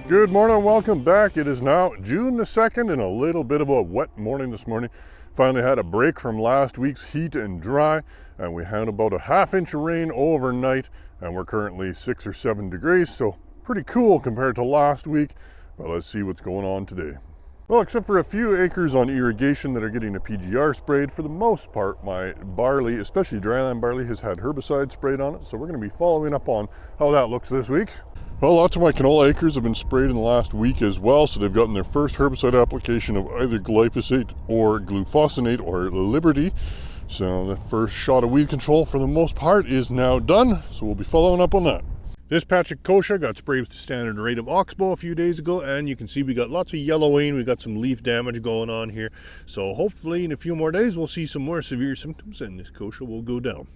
Good morning, welcome back. It is now June the 2nd and a little bit of a wet morning this morning. Finally had a break from last week's heat and dry, and we had about a ½ inch of rain overnight, and we're currently 6 or 7 degrees, so pretty cool compared to last week. But let's see what's going on today. Well, except for a few acres on irrigation that are getting a PGR sprayed, for the most part my barley, especially dryland barley, has had herbicide sprayed on it, so we're going to be following up on how that looks this week. Well, lots of my canola acres have been sprayed in the last week as well, so they've gotten their first herbicide application of either glyphosate or glufosinate or Liberty. So the first shot of weed control for the most part is now done, so we'll be following up on that. This patch of kochia got sprayed with the standard rate of oxbow a few days ago, and you can see we got lots of yellowing, we got some leaf damage going on here. So hopefully in a few more days we'll see some more severe symptoms and this kochia will go down.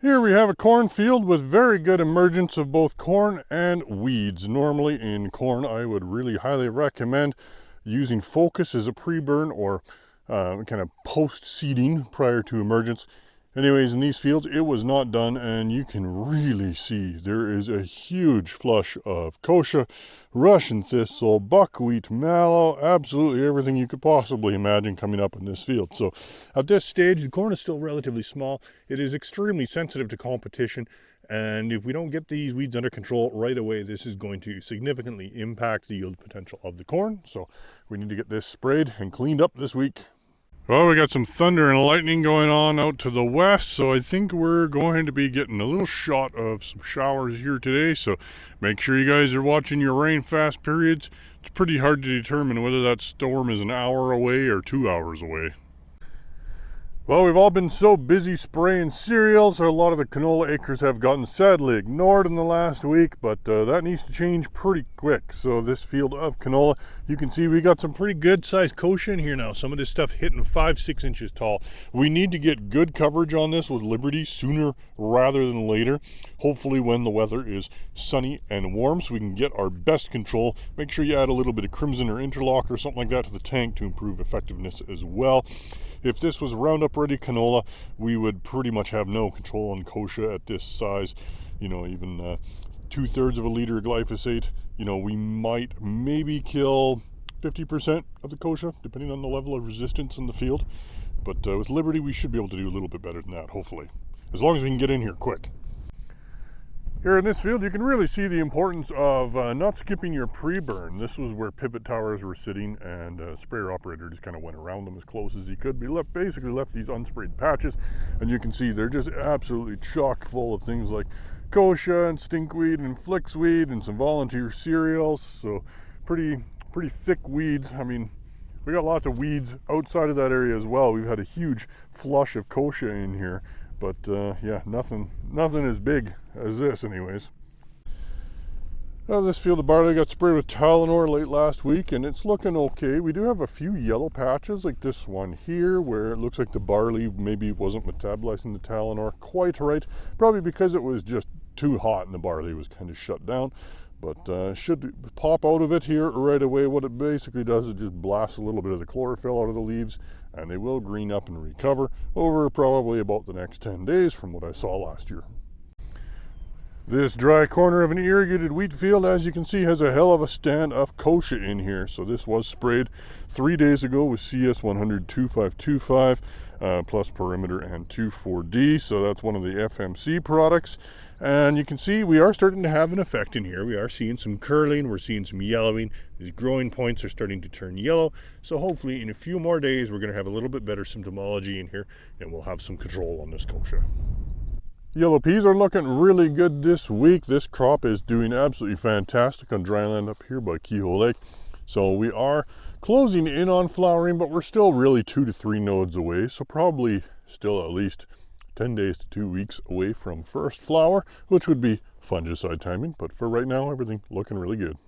Here we have a cornfield with very good emergence of both corn and weeds. Normally in corn I would really highly recommend using Focus as a pre-burn or kind of post-seeding prior to emergence. Anyways, in these fields it was not done, and you can really see there is a huge flush of kochia, Russian thistle, buckwheat, mallow, absolutely everything you could possibly imagine coming up in this field. So at this stage the corn is still relatively small. It is extremely sensitive to competition, and if we don't get these weeds under control right away, this is going to significantly impact the yield potential of the corn. So we need to get this sprayed and cleaned up this week. Well, we got some thunder and lightning going on out to the west, so I think we're going to be getting a little shot of some showers here today. So make sure you guys are watching your rain fast periods. It's pretty hard to determine whether that storm is an hour away or 2 hours away. Well, we've all been so busy spraying cereals, a lot of the canola acres have gotten sadly ignored in the last week, but that needs to change pretty quick. So this field of canola, you can see we got some pretty good sized kochia in here now. Some of this stuff hitting 5-6 inches tall. We need to get good coverage on this with Liberty sooner rather than later. Hopefully when the weather is sunny and warm, so we can get our best control. Make sure you add a little bit of crimson or interlock or something like that to the tank to improve effectiveness as well. If this was Roundup Ready canola, we would pretty much have no control on kochia at this size. You know, even 2/3 of a liter of glyphosate, you know, we might maybe kill 50% of the kochia, depending on the level of resistance in the field. But with Liberty, we should be able to do a little bit better than that, hopefully, as long as we can get in here quick. Here in this field, you can really see the importance of not skipping your pre-burn. This was where pivot towers were sitting, and sprayer operator just kind of went around them as close as he could. Basically left these unsprayed patches, and you can see they're just absolutely chock full of things like kochia and stinkweed and flicksweed and some volunteer cereals. So pretty thick weeds. I mean, we got lots of weeds outside of that area as well. We've had a huge flush of kochia in here. But yeah, nothing as big as this anyways. Well, this field of barley got sprayed with Tylenol late last week, and it's looking okay. We do have a few yellow patches like this one here where it looks like the barley maybe wasn't metabolizing the Tylenol quite right, probably because it was just too hot and the barley was kind of shut down. But should pop out of it here right away. What it basically does is just blasts a little bit of the chlorophyll out of the leaves, and they will green up and recover over probably about the next 10 days from what I saw last year. This dry corner of an irrigated wheat field, as you can see, has a hell of a stand of kochia in here. So this was sprayed 3 days ago with CS 100-2525 plus perimeter and 2,4-D. So that's one of the FMC products. And you can see we are starting to have an effect in here. We are seeing some curling, we're seeing some yellowing. These growing points are starting to turn yellow. So hopefully in a few more days we're going to have a little bit better symptomology in here, and we'll have some control on this kochia. Yellow peas are looking really good this week. This crop is doing absolutely fantastic on dryland up here by Kehoe Lake. So we are closing in on flowering, but we're still really 2 to 3 nodes away. So probably still at least 10 days to 2 weeks away from first flower, which would be fungicide timing. But for right now, everything looking really good.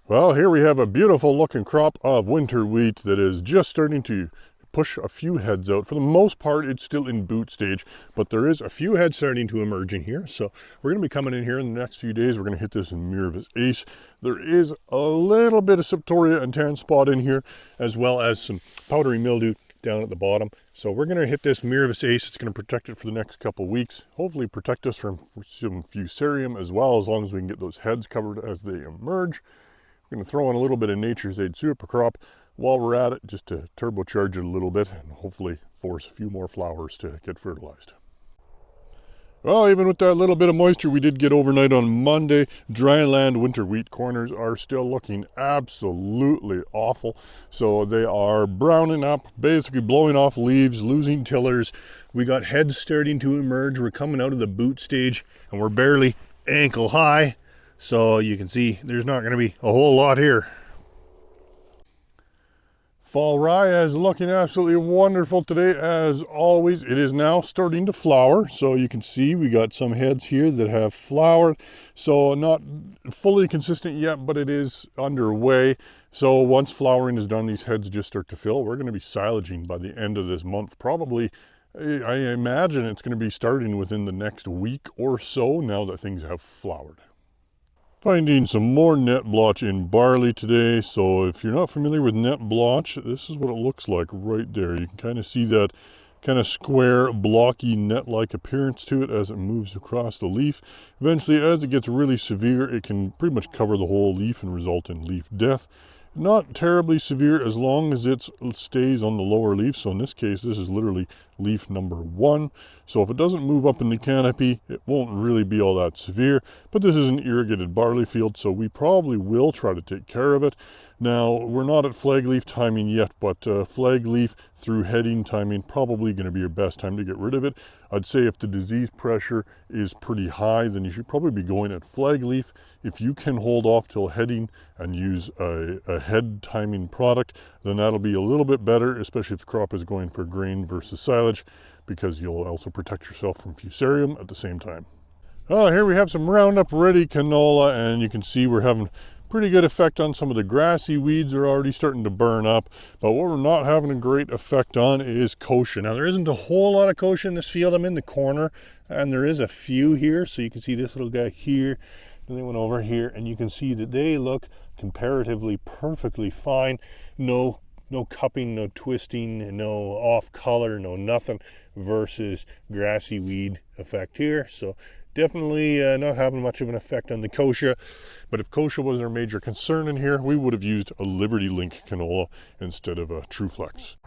Well, here we have a beautiful looking crop of winter wheat that is just starting to push a few heads out. For the most part, it's still in boot stage, but there is a few heads starting to emerge in here. So we're going to be coming in here in the next few days. We're going to hit this in Miravis Ace. There is a little bit of septoria and tan spot in here, as well as some powdery mildew, down at the bottom. So we're going to hit this Miravis Ace. It's going to protect it for the next couple weeks. Hopefully protect us from some Fusarium as well, as long as we can get those heads covered as they emerge. We're going to throw in a little bit of Nature's Aid Super Crop while we're at it, just to turbocharge it a little bit and hopefully force a few more flowers to get fertilized. Well, even with that little bit of moisture we did get overnight on Monday, dry land winter wheat corners are still looking absolutely awful. So they are browning up, basically blowing off leaves, losing tillers. We got heads starting to emerge. We're coming out of the boot stage and we're barely ankle high. So you can see there's not going to be a whole lot here. Fall rye is looking absolutely wonderful today as always. It is now starting to flower, so you can see we got some heads here that have flowered. So not fully consistent yet, but it is underway. So once flowering is done, these heads just start to fill. We're going to be silaging by the end of this month. Probably, I imagine it's going to be starting within the next week or so now that things have flowered. Finding some more net blotch in barley today. So if you're not familiar with net blotch, this is what it looks like right there. You can kind of see that kind of square, blocky, net-like appearance to it as it moves across the leaf. Eventually, as it gets really severe, it can pretty much cover the whole leaf and result in leaf death. Not terribly severe as long as it stays on the lower leaf. So in this case, this is literally leaf number 1. So if it doesn't move up in the canopy, it won't really be all that severe. But this is an irrigated barley field, so we probably will try to take care of it. Now, we're not at flag leaf timing yet, but flag leaf through heading timing probably going to be your best time to get rid of it. I'd say if the disease pressure is pretty high, then you should probably be going at flag leaf. If you can hold off till heading and use a head timing product, then that'll be a little bit better, especially if the crop is going for grain versus silage, because you'll also protect yourself from Fusarium at the same time. Oh, here we have some Roundup Ready canola, and you can see we're having pretty good effect on some of the grassy weeds are already starting to burn up. But what we're not having a great effect on is kochia. Now, there isn't a whole lot of kochia in this field. I'm in the corner, and there is a few here. So you can see this little guy here, and they went over here, and you can see that they look comparatively perfectly fine. No cupping, no twisting, no off color, no nothing, versus grassy weed effect here. So definitely not having much of an effect on the kochia. But if kochia was our major concern in here, we would have used a Liberty Link canola instead of a TrueFlex.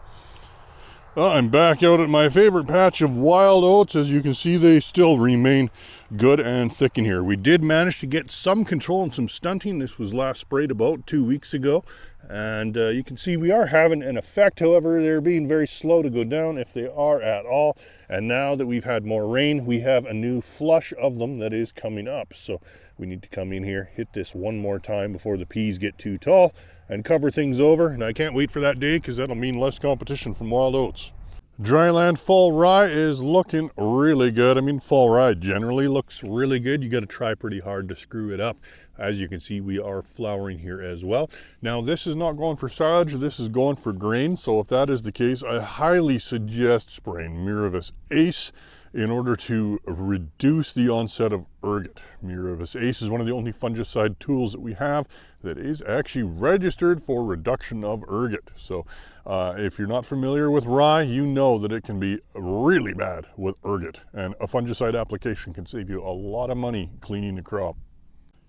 I'm back out at my favorite patch of wild oats. As you can see, they still remain good and thick in here. We did manage to get some control and some stunting. This was last sprayed about 2 weeks ago. And you can see we are having an effect. However, they're being very slow to go down, if they are at all. And now that we've had more rain, we have a new flush of them that is coming up. So we need to come in here, hit this one more time before the peas get too tall, and cover things over. And I can't wait for that day, because that'll mean less competition from wild oats. Dryland fall rye is looking really good. I mean, fall rye generally looks really good. You got to try pretty hard to screw it up. As you can see, we are flowering here as well. Now, this is not going for silage. This is going for grain. So if that is the case, I highly suggest spraying Miravis Ace in order to reduce the onset of ergot. Miravis Ace is one of the only fungicide tools that we have that is actually registered for reduction of ergot. So if you're not familiar with rye, you know that it can be really bad with ergot, and a fungicide application can save you a lot of money cleaning the crop.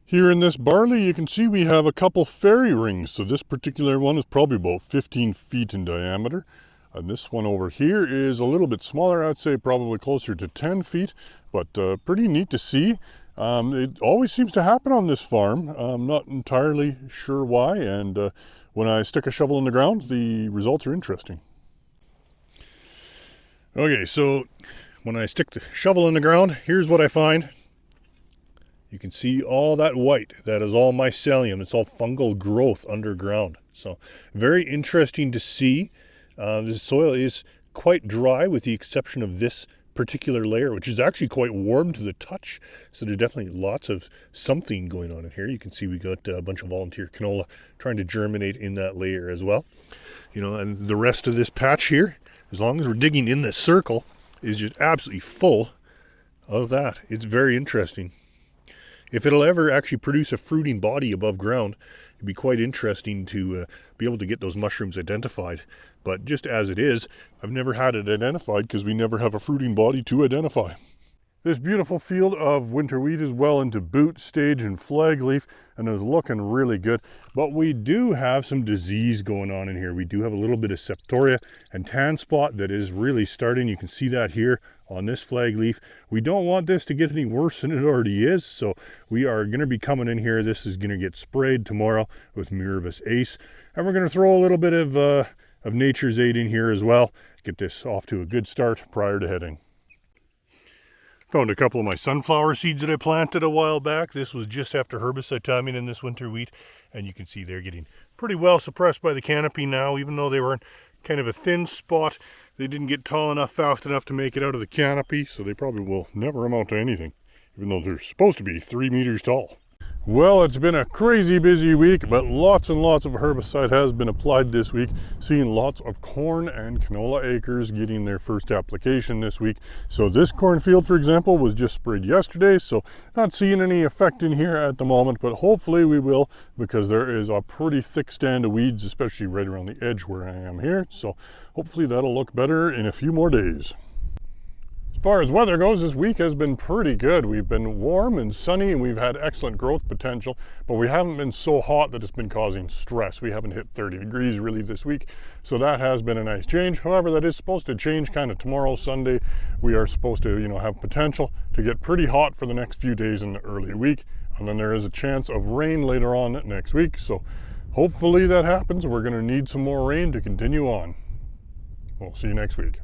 Here in this barley, you can see we have a couple fairy rings. So this particular one is probably about 15 feet in diameter. And this one over here is a little bit smaller. I'd say probably closer to 10 feet, but pretty neat to see. It always seems to happen on this farm. I'm not entirely sure why. And when I stick a shovel in the ground, the results are interesting. Okay, so when I stick the shovel in the ground, here's what I find. You can see all that white. That is all mycelium. It's all fungal growth underground. So very interesting to see. The soil is quite dry with the exception of this particular layer, which is actually quite warm to the touch. So there's definitely lots of something going on in here. You can see we got a bunch of volunteer canola trying to germinate in that layer as well. You know, and the rest of this patch here, as long as we're digging in this circle, is just absolutely full of that. It's very interesting. If it'll ever actually produce a fruiting body above ground, it'd be quite interesting to be able to get those mushrooms identified. But just as it is, I've never had it identified because we never have a fruiting body to identify. This beautiful field of winter wheat is well into boot stage and flag leaf and is looking really good. But we do have some disease going on in here. We do have a little bit of septoria and tan spot that is really starting. You can see that here on this flag leaf. We don't want this to get any worse than it already is, so we are going to be coming in here. This is going to get sprayed tomorrow with Miravis Ace, and we're going to throw a little bit of Nature's Aid in here as well. Get this off to a good start prior to heading. Found a couple of my sunflower seeds that I planted a while back. This was just after herbicide timing in this winter wheat, and you can see they're getting pretty well suppressed by the canopy now. Even though they were in kind of a thin spot, they didn't get tall enough, fast enough to make it out of the canopy, so they probably will never amount to anything, even though they're supposed to be 3 meters tall. Well, it's been a crazy busy week, but lots and lots of herbicide has been applied this week. Seeing lots of corn and canola acres getting their first application this week. So this cornfield, for example, was just sprayed yesterday, so not seeing any effect in here at the moment, but hopefully we will, because there is a pretty thick stand of weeds, especially right around the edge where I am here. So hopefully that'll look better in a few more days. As far as weather goes, this week has been pretty good. We've been warm and sunny and we've had excellent growth potential, but we haven't been so hot that it's been causing stress. We haven't hit 30 degrees really this week, so that has been a nice change. However, that is supposed to change kind of tomorrow, Sunday. We are supposed to, have potential to get pretty hot for the next few days in the early week, and then there is a chance of rain later on next week. So hopefully that happens. We're going to need some more rain to continue on. We'll see you next week.